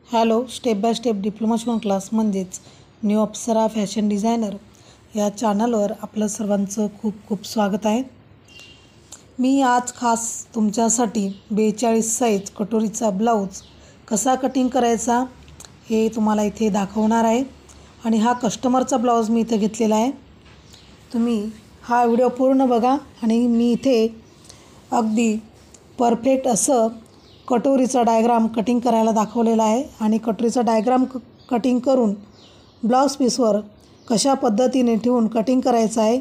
Hello, step by step diploma शिवण class म्हणजेच new अप्सरा fashion designer या चॅनलवर आपलं सर्वांचं खूप खूप स्वागत आहे। मी आज खास तुमच्यासाठी 42 साईज कटोरीचा ब्लाऊज कसा कटिंग करायचा हे तुम्हाला इथे दाखवणार आहे आणि हा कस्टमरचा ब्लाऊज मी इथे घेतलेला आहे। तुम्ही हा व्हिडिओ पूर्ण बघा आणि मी इथे अगदी परफेक्ट असं कटोरीचा डायग्राम कटिंग करायला दाखवलेला आहे आणि कटोरीचा डायग्राम कटिंग करून ब्लाऊज पीसवर कशा पद्धतीने ठेवून कटिंग करायचं आहे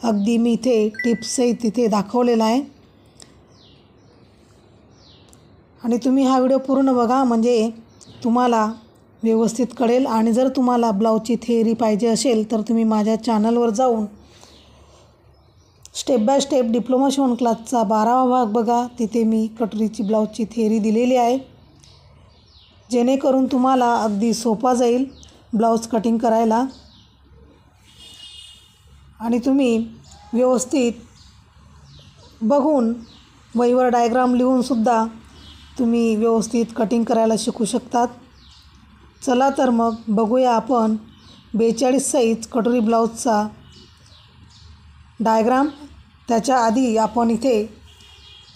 अगदी मी इथे टिप्ससहित तिथे दाखवलेला आहे आणि तुम्ही हा व्हिडिओ पूर्ण बघा म्हणजे तुम्हाला व्यवस्थित कळेल। आणि जर तुम्हाला ब्लाऊजची थिअरी पाहिजे असेल तर तुम्ही माझ्या चॅनलवर जाऊन स्टेप बाय स्टेप डिप्लोमा शिवण क्लासचा 12वा भाग बघा। तिथे मी कटोरीची ब्लाऊजची थिअरी दिलेली आहे जेणेकरून तुम्हाला अगदी सोपा जाईल ब्लाऊज कटिंग करायला आणि तुम्ही व्यवस्थित बघून वहीवर डायग्राम लिहून सुद्धा तुम्ही व्यवस्थित कटिंग करायला शिकू शकतात। चला तर मग बघूया आपण 42 साईज कटोरी ब्लाऊजचा डायग्राम। त्याच्या आधी आपण इथे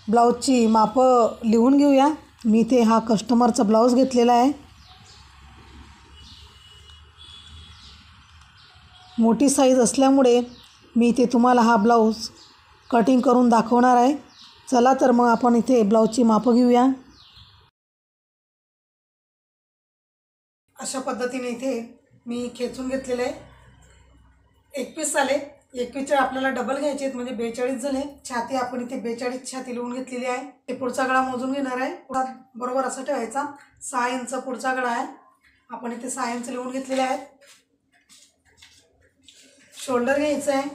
ब्लाऊजची मापं लिहून घेऊया। मी इथे हा कस्टमरचा ब्लाऊज घेतलेला आहे। मोठी साईज असल्यामुळे मी इथे तुम्हाला हा ब्लाऊज कटिंग करून दाखवणार आहे। चला तर मग आपण इथे ब्लाऊजची मापं घेऊया। अशा पद्धतीने इथे मी खेचून घेतलेले आहे। 21 आले, 21चे आपल्याला डबल घ्यायचे आहेत म्हणजे 42 झाले। छाती आपण इथे 42 छाती लिहून घेतलेली आहे। ते पुढचा गळा मोजून घेणार आहे। बरोबर असं ठेवायचा। 6 इंच पुढचा गळा आहे, आपण इथे 6 इंच लिहून घेतलेले आहेत। शोल्डर घ्यायचं आहे।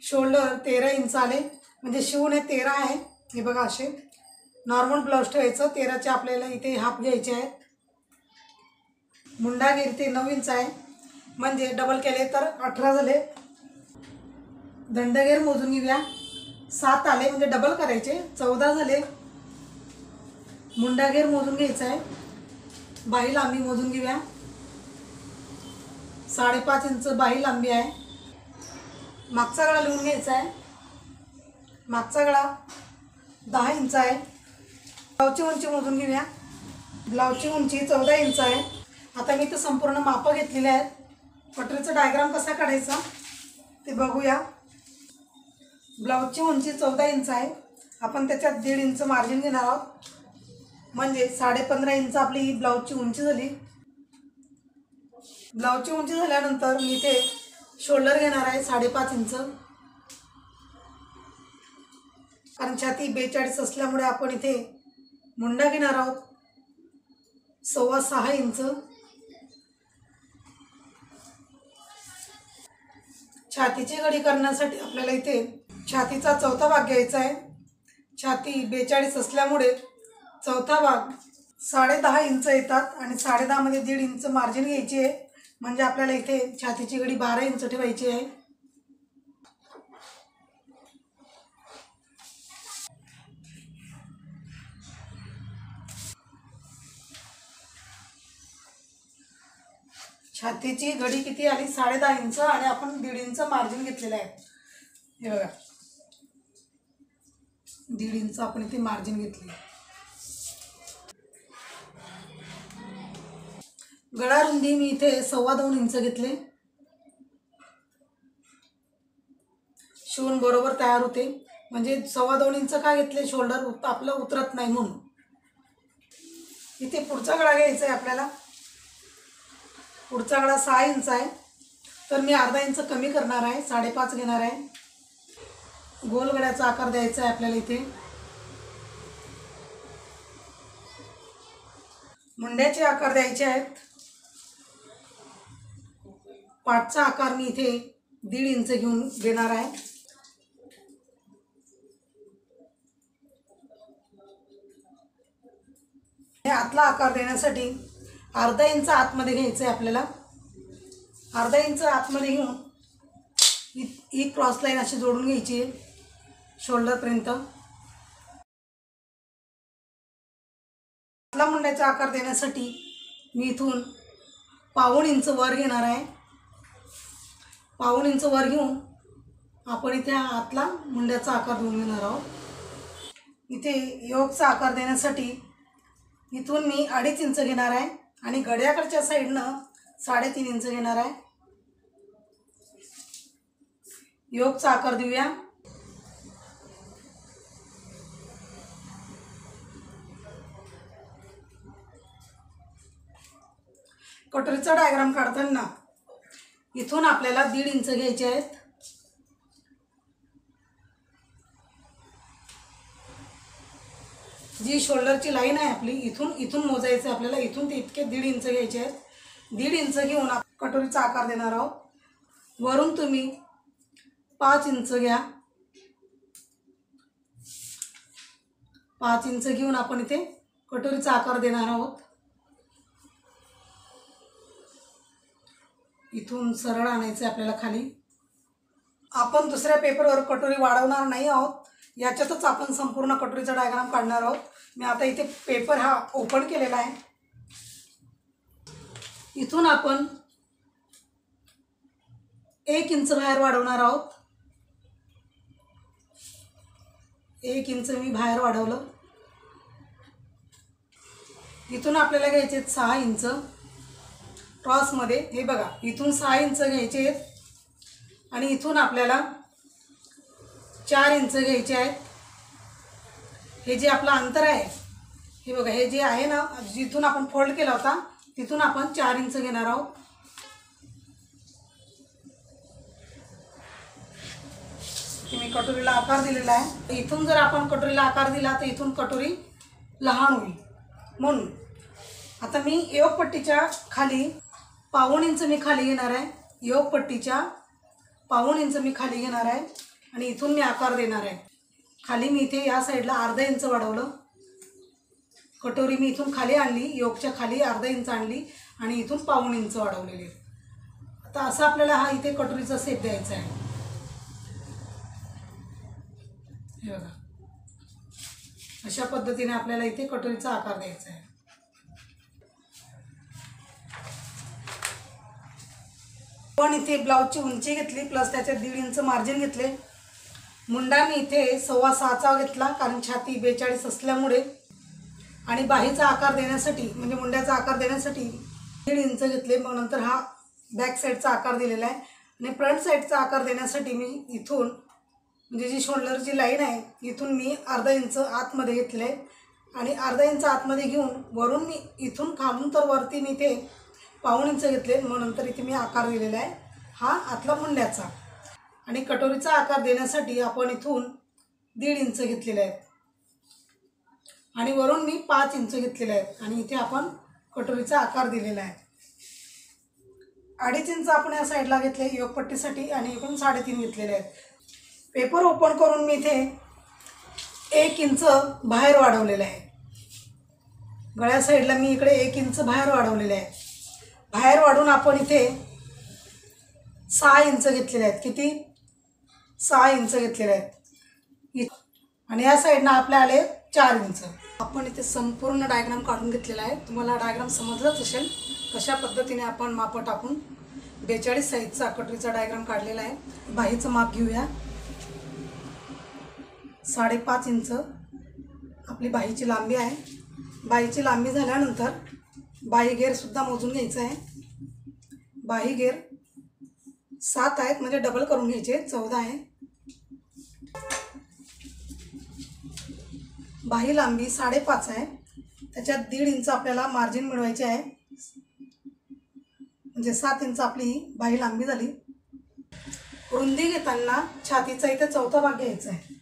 शोल्डर 13 इंच आले म्हणजे शिवून 13 आहे। हे बघा असे नॉर्मल ब्लाऊज ठेवायचं। 13चे आपल्याला इथे हाफ घ्यायचे आहेत। मुंडा घेर ते 9 इंच आहे म्हणजे डबल केले तर 18 झाले। दंडगेर मोजून घेऊया। 7 आले म्हणजे डबल करायचे 14 झाले। मुंडागेर मोजून घ्यायचा आहे। बाही लांबी मोजून घेऊया। 5.5 इंच बाही लांबी आहे। मागचा गळा लिहून घ्यायचा आहे। मागचा गळा 10 इंच आहे। ब्लाऊजची उंची मोजून घेऊया। ब्लाऊजची उंची 14 इंच आहे। आता मी तर संपूर्ण मापं घेतलेली आहेत। कटोरीचा डायग्राम कसा काढायचा ते बघूया। ब्लाऊजची उंची 14 इंच आहे। आपण त्याच्यात 1.5 इंच मार्जिन घेणार आहोत म्हणजे 15.5 इंच आपली ही ब्लाऊजची उंची झाली। ब्लाऊजची उंची झाल्यानंतर मी इथे शोल्डर घेणार आहे 5.5 इंच, कारण छाती 42 असल्यामुळे आपण इथे मुंडा घेणार आहोत 6.25 इंच। छातीची घडी करण्यासाठी आपल्याला इथे छातीचा चौथा भाग घ्यायचा आहे। छाती 42 असल्यामुळे चौथा भाग 10.5 इंच येतात आणि 10.5 मध्ये 1.5 इंच मार्जिन घ्यायची आहे म्हणजे आपल्याला इथे छातीची घडी 12 इंच ठेवायची आहे। छातीची घडी किती आली 10.5 इंच आणि आपण 1.5 इंच मार्जिन घेतलेलं आहे। हे बघा 1.5 इंच आपण इथे मार्जिन घेतली। गळा रुंदी मी इथे 2.25 इंच घेतले। शिवून बरोबर तयार होते म्हणजे 2.25 इंच का घेतले, शोल्डर आपलं उतरत नाही म्हणून। इथे पुढचा गळा घ्यायचा आहे आपल्याला। पुढचा गळा 6 इंच आहे तर मी अर्धा इंच कमी करणार आहे, 5.5 घेणार आहे। गोल गळ्याचा आकार द्यायचा आहे आपल्याला इथे। मुंड्याचे आकार द्यायचे आहेत। पाठचा आकार मी इथे 1.5 इंच घेऊन देणार आहे। हे आतला आकार देण्यासाठी अर्धा इंच आतमध्ये घ्यायचं आहे आपल्याला। अर्धा इंच आतमध्ये घेऊन ही क्रॉस लाईन अशी जोडून घ्यायची आहे शोल्डरपर्यंत। आपला मुंड्याचा आकार देण्यासाठी मी इथून पाऊण इंच वर घेणार आहे. पाऊण इंच वर घेऊन आपण इथे आतला मुंड्याचा आकार देऊन घेणार आहोत. इथे योगचा आकार देण्यासाठी इथून मी 2.5 इंच घेणार आहे आणि गड्याकडच्या साईडनं 3.5 इंच घेणार आहे. योगचा आकार देऊया. कटोरीचा डायग्राम काढताना इथून आपल्याला 1.5 इंच घ्यायचे आहेत. जी शोल्डरची लाईन आहे आपली इथून मोजायचं आहे आपल्याला. इथून ते इतके 1.5 इंच घ्यायचे आहेत. 1.5 इंच घेऊन कटोरीचा आकार देणार आहोत. वरून तुम्ही 5 इंच घ्या. 5 इंच घेऊन आपण इथे कटोरीचा आकार देणार आहोत. इथून सरळ आणायचं आपल्याला खाली. आपण दुसऱ्या पेपरवर कटोरी वाढवणार नाही आहोत. याच्यातच आपण संपूर्ण कटोरीचा डायग्राम काढणार आहोत. मी आता इथे पेपर हा ओपन केलेला आहे. इथून आपण 1 इंच बाहेर वाढवणार आहोत. 1 इंच मी बाहेर वाढवलं. इथून आपल्याला घ्यायचे 6 इंच क्रॉसमध्ये. हे बघा, इथून 6 इंच घ्यायचे आहेत आणि इथून आपल्याला 4 इंच घ्यायचे आहेत. हे जे आपलं अंतर आहे, हे बघा, हे जे आहे ना, जिथून आपण फोल्ड केला होता तिथून आपण 4 इंच घेणार आहोत. मी कटोरीला आकार दिलेला आहे. इथून जर आपण कटोरीला आकार दिला तर इथून कटोरी लहान होईल. म्हणून आता मी योगपट्टीच्या खाली पाऊण इंच मी खाली घेणार आहे. योगपट्टीच्या पाऊण इंच मी खाली घेणार आहे आणि इथून मी आकार देणार आहे. खाली मी इथे या साईडला अर्धा इंच वाढवलं. कटोरी मी इथून खाली आणली, योगच्या खाली अर्धा इंच आणली आणि इथून पाऊण इंच वाढवलेली. आता असं आपल्याला हा इथे कटोरीचा शेप द्यायचा आहे. हे बघा, अशा पद्धतीने आपल्याला इथे कटोरीचा आकार द्यायचा आहे. पण इथे ब्लाऊजची उंची घेतली प्लस त्याच्यात 1.5 इंच मार्जिन घेतले. मुंडा मी इथे 6.25 घेतला कारण छाती 42 असल्यामुळे. आणि बाहीचा आकार देण्यासाठी म्हणजे मुंड्याचा आकार देण्यासाठी 1.5 इंच घेतले. मग नंतर हा बॅक साईडचा आकार दिलेला आहे. आणि फ्रंट साईडचा आकार देण्यासाठी मी इथून म्हणजे जी शोल्डरची लाईन आहे इथून मी अर्धा इंच आतमध्ये घेतले आणि अर्धा इंच आतमध्ये घेऊन वरून मी इथून खालून तर वरती मी इथे पाऊण इंच घेतले. मग नंतर इथे मी आकार दिलेला आहे हा आतला मुंड्याचा. आणि कटोरीचा आकार देण्यासाठी आपण इथून 1.5 इंच घेतलेले आहेत आणि वरून मी 5 इंच घेतलेले आहेत आणि इथे आपण कटोरीचा आकार दिलेला आहे. 2.5 इंच आपण या साईडला घेतले योगपट्टीसाठी आणि इकडून 3.5 घेतलेले आहेत. पेपर ओपन करून मी इथे 1 इंच बाहेर वाढवलेलं आहे. गळ्या साईडला मी इकडे 1 इंच बाहेर वाढवलेले आहे. बाहेर वाढून आपण इथे 6 इंच घेतलेले आहेत. किती? 6 इंच घेतलेले आहेत. आणि या साईडनं आपल्या आले 4 इंच. आपण इथे संपूर्ण डायग्राम काढून घेतलेला आहे. तुम्हाला डायग्राम समजलंच असेल कशा पद्धतीने आपण माप टाकून 42 साईजचा कटोरीचा डायग्राम काढलेला आहे. बाहीचं माप घेऊया. 5.5 इंच आपली बाहीची लांबी आहे. बाहीची लांबी झाल्यानंतर बाही घेरसुद्धा मोजून घ्यायचं आहे. बाही घेर 7 आहेत म्हणजे डबल करून घ्यायचे, 14 आहे. बाही लांबी 5.5 आहे. त्याच्यात 1.5 इंच आपल्याला मार्जिन मिळवायचे आहे म्हणजे 7 इंच आपली ही बाही लांबी झाली. रुंदी घेताना छातीचा इथे 4था भाग घ्यायचा आहे.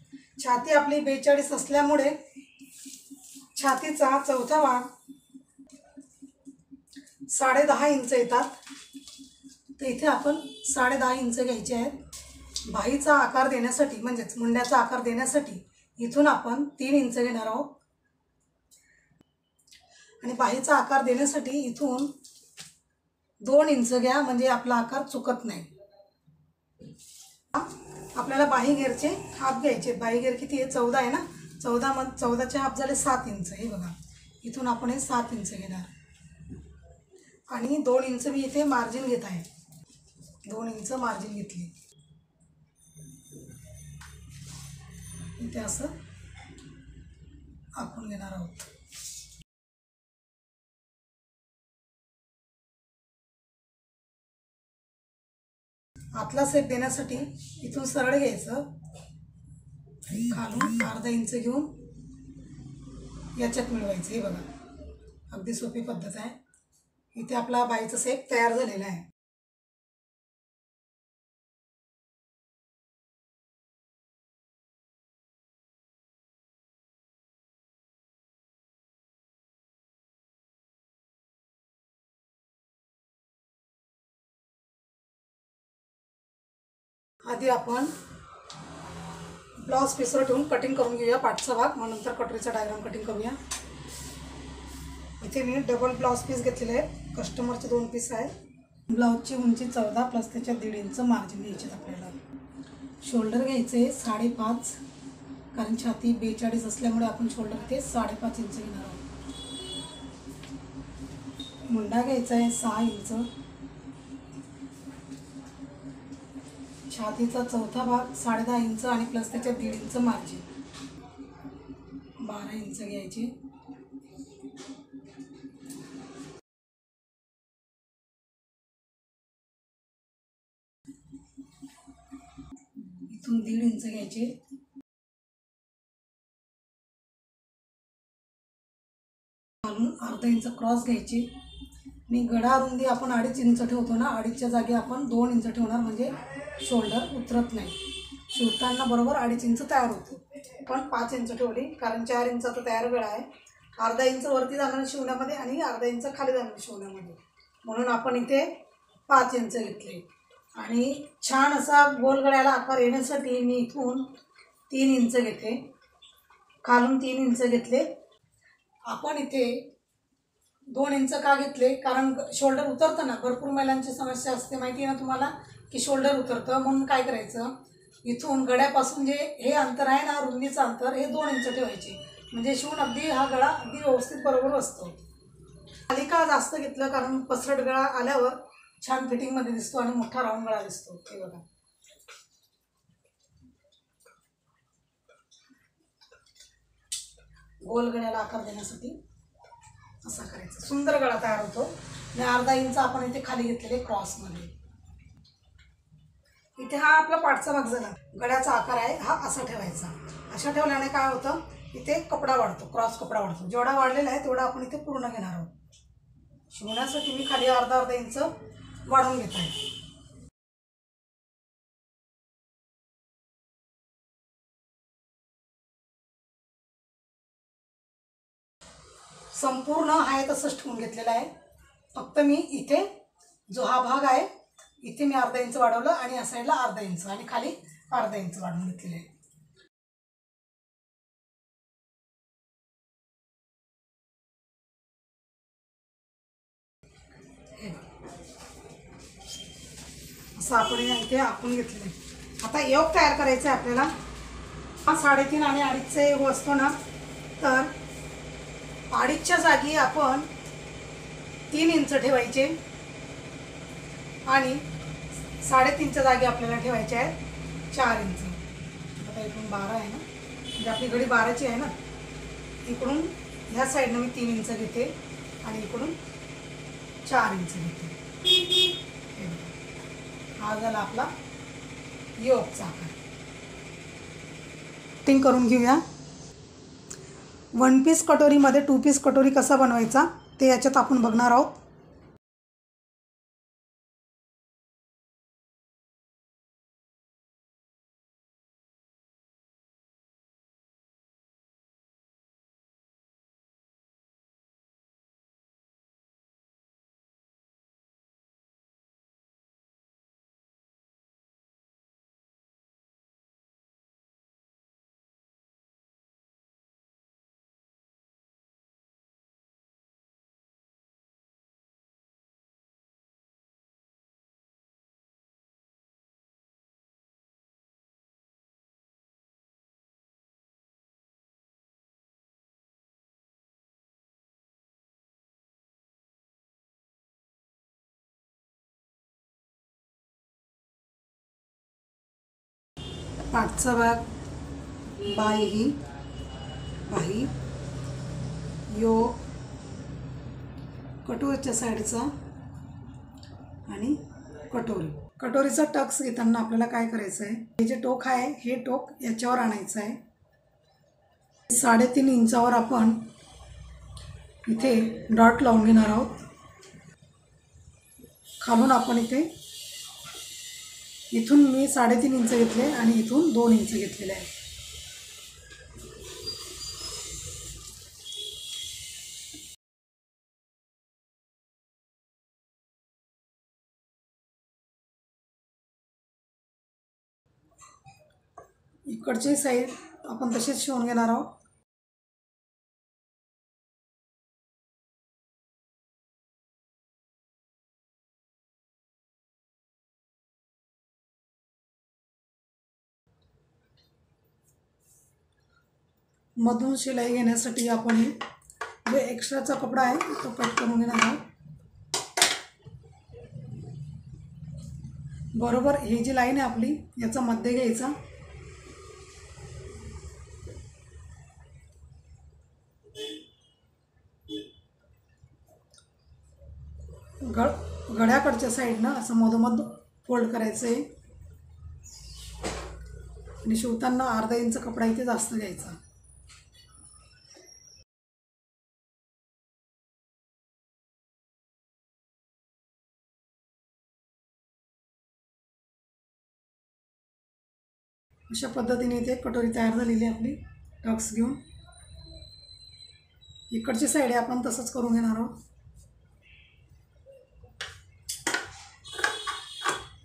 छाती आपली 42 असल्यामुळे छातीचा 4था भाग 10.5 इंच येतात. तर इथे आपण 10.5 इंच घ्यायचे आहेत. बाहीचा आकार देण्यासाठी म्हणजेच मुंड्याचा आकार देण्यासाठी इथून आपण 3 इंच घेणार आहोत आणि बाहीचा आकार देण्यासाठी इथून 2 इंच घ्या म्हणजे आपला आकार चुकत नाही. आपल्याला बाही घेरचे हाफ घ्यायचे. बाही घेर किती आहे? 14 आहे ना. 14चे हाफ झाले 7 इंच. हे बघा, इथून आपण हे 7 इंच घेणार आणि 2 इंच मी इथे मार्जिन घेत आहे. 2 इंच मार्जिन घेतली. इथे असं आपण घेणार आहोत. आतला शेप देण्यासाठी इथून सरळ घ्यायचं, खालून अर्धा इंच घेऊन याच्यात मिळवायचं. हे बघा, अगदी सोपी पद्धत आहे. इथे आपला बाईचा शेप तयार झालेला आहे. आधी आपण ब्लाउज पीसवर ठेवून कटिंग करून घेऊया पाठचा भाग, मग नंतर कटोरीचा डायग्राम कटिंग करूया. इथे मी डबल ब्लाउज पीस घेतलेले आहे. कस्टमरचे 2 पीस आहे. ब्लाउजची उंची 14 प्लस त्याच्या 1.5 इंच मार्जिन घ्यायचे आपल्याला. शोल्डर घ्यायचे 5.5, कारण छाती 42 असल्यामुळे आपण शोल्डर इथे 5.5 इंच घेणार आहोत. मुंडा घ्यायचा आहे 6 इंच. छातीचा चौथा भाग 10.5 इंच आणि प्लस त्याच्या 1.5 इंच मार्जिन 12 इंच घ्यायचे. इथून 1.5 इंच घ्यायचे. खालून अर्धा इंच क्रॉस घ्यायची आणि गळा रुंदी आपण 2.5 इंच ठेवतो ना, 2.5च्या जागी आपण 2 इंच ठेवणार, म्हणजे शोल्डर उतरत नाही. शिवताना बरोबर 2.5 इंच तयार होतो. पण 5 इंच ठेवली, कारण 4 इंचाचा तयार गळा आहे. अर्धा इंच वरती जाणार शिवण्यामध्ये आणि अर्धा इंच खाली जाणार शिवण्यामध्ये, म्हणून आपण इथे 5 इंच घेतले. आणि छान असा गोल गळ्याला आकार येण्यासाठी मी इथून 3 इंच घेते, खालून 3 इंच घेतले. आपण इथे 2 इंच का घेतले, कारण शोल्डर उतरतं ना. भरपूर महिलांची समस्या असते, माहिती आहे ना तुम्हाला, की शोल्डर उतरतं. म्हणून काय करायचं, इथून गळ्यापासून जे हे अंतर आहे ना, रुंदीचं अंतर, हे 2 इंच ठेवायचे, म्हणजे शिवून अगदी हा गळा अगदी व्यवस्थित बरोबर असतो. खाली का जास्त घेतलं, कारण पसरट गळा आल्यावर छान फिटिंगमध्ये दिसतो आणि मोठा राऊंड गळा दिसतो. हे बघा, गोल गळ्याला आकार देण्यासाठी असा करायचा, सुंदर गळा तयार होतो. आणि अर्धा इंच आपण इथे खाली घेतलेले क्रॉसमध्ये. इथे हा आपला पाठचा भाग झाला. गळ्याचा आकार आहे हा असा ठेवायचा. अशा ठेवल्याने काय होतं, इथे कपडा वाढतो, क्रॉस कपडा वाढतो. जेवढा वाढलेला आहे तेवढा आपण इथे पूर्ण घेणार आहोत. शिवण्यासाठी मी खाली अर्धा इंच वाढवून घेत आहे. संपूर्ण आहे तसंच ठेवून घेतलेला आहे. फक्त मी इथे जो हा भाग आहे इथे मी अर्धा इंच वाढवलं आणि या साईडला अर्धा इंच आणि खाली अर्धा इंच वाढवून घेतलेले आहे. असं आपण इथे आखून घेतलेलं आहे. आता योग तयार करायचं आहे आपल्याला. हा 3.5 आणि 2.5चा योग असतो ना, तर 2.5च्या जागी आपण 3 इंच ठेवायचे आणि 3.5च्या जागी आपल्याला ठेवायचे आहे 4 इंच. आता इकडून 12 आहे ना, म्हणजे आपली घडी 12ची आहे ना. इकडून ह्या साईडनं मी 3 इंच घेते आणि इकडून 4 इंच घेते. हा झाला आपला योगचा आकार. कटिंग करून घेऊया. 1 पीस कटोरीमध्ये 2 पीस कटोरी कसा बनवायचा ते याच्यात आपण बघणार आहोत. पाठचा भाग बाही, बाही, योक, कटोरीच्या साईडचा आणि कटोरी. कटोरीचा टक्स घेताना आपल्याला काय करायचं आहे, हे जे टोक आहे हे टोक याच्यावर आणायचं आहे. 3.5 इंचावर आपण इथे डॉट लावून घेणार आहोत. खालून आपण इथून मी 3.5 इंच घेतले आणि इथून 2 इंच घेतलेले आहे. इकडची साईड आपण तसेच शिवून घेणार आहोत. मधून शिलाई घेण्यासाठी आपण जो एक्स्ट्राचा कपडा आहे तो कट करून घेणार आहोत. बरोबर ही जी लाईन आहे आपली याचा मध्य घ्यायचा. गळ्याकडच्या साईडनं असं मधोमध फोल्ड करायचं आहे आणि शिवताना अर्धा इंच कपडा इथे जास्त घ्यायचा. अशा पद्धतीने इथे कटोरी तयार झालेली आहे आपली. टक्स घेऊन इकडची साईड आहे आपण तसंच करून घेणार आहोत.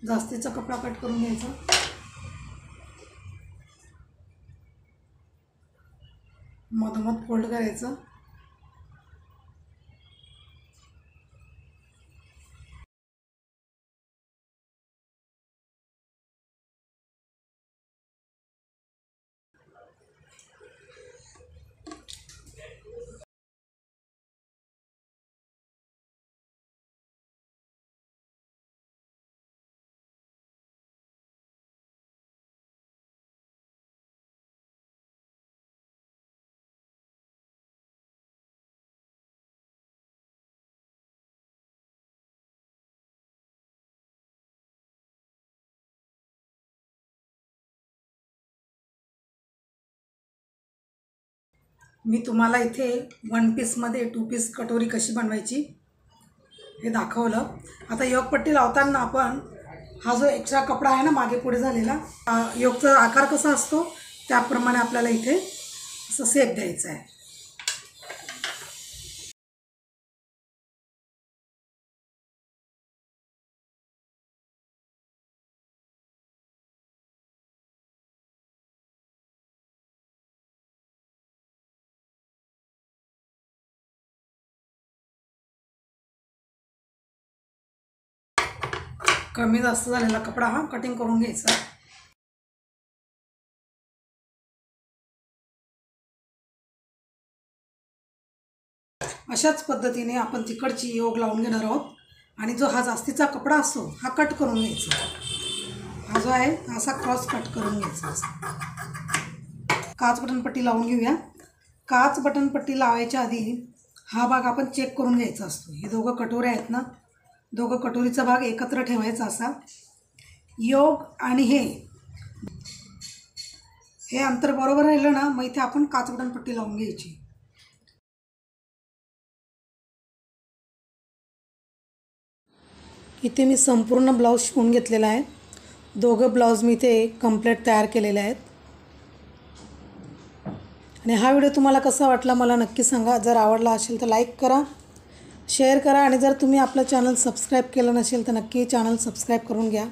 जास्तीचा कपडा कट करून घ्यायचा. मधोमध फोल्ड करायचं. मी तुम्हाला इथे 1 पीसमध्ये 2 पीस कटोरी कशी बनवायची हे दाखवलं. आता योगपट्टी लावताना आपण हा जो एक्स्ट्रा कपडा आहे ना मागे पुढे झालेला, योगचा आकार कसा असतो त्याप्रमाणे आपल्याला इथे असं शेप द्यायचा आहे. कमी जास्त झालेला कपडा हा कटिंग करून घ्यायचा. अशाच पद्धतीने आपण तिकडची योग लावून घेणार आहोत आणि जो हा जास्तीचा कपडा असतो हा कट करून घ्यायचा. हा जो आहे असा क्रॉस कट करून घ्यायचा. काच बटनपट्टी लावून घेऊया. काच बटनपट्टी लावायच्या आधी हा भाग आपण चेक करून घ्यायचा असतो. हे दोघं कटोरे आहेत ना, दोघं कटोरीचा भाग एकत्र ठेवायचा असा. योग आणि हे अंतर बरोबर राहिलं ना मग इथे आपण काच बटनपट्टी लावून घ्यायची. इथे मी संपूर्ण ब्लाऊज शिवून घेतलेला आहे. दोघं ब्लाऊज मी इथे कंप्लीट तयार केलेले आहेत. आणि हा व्हिडिओ तुम्हाला कसा वाटला मला नक्की सांगा. जर आवडला असेल तर लाईक करा, शेअर करा आणि जर तुम्ही आपलं चॅनल सबस्क्राईब केलं नसेल तर नक्की चॅनल सबस्क्राईब करून घ्या.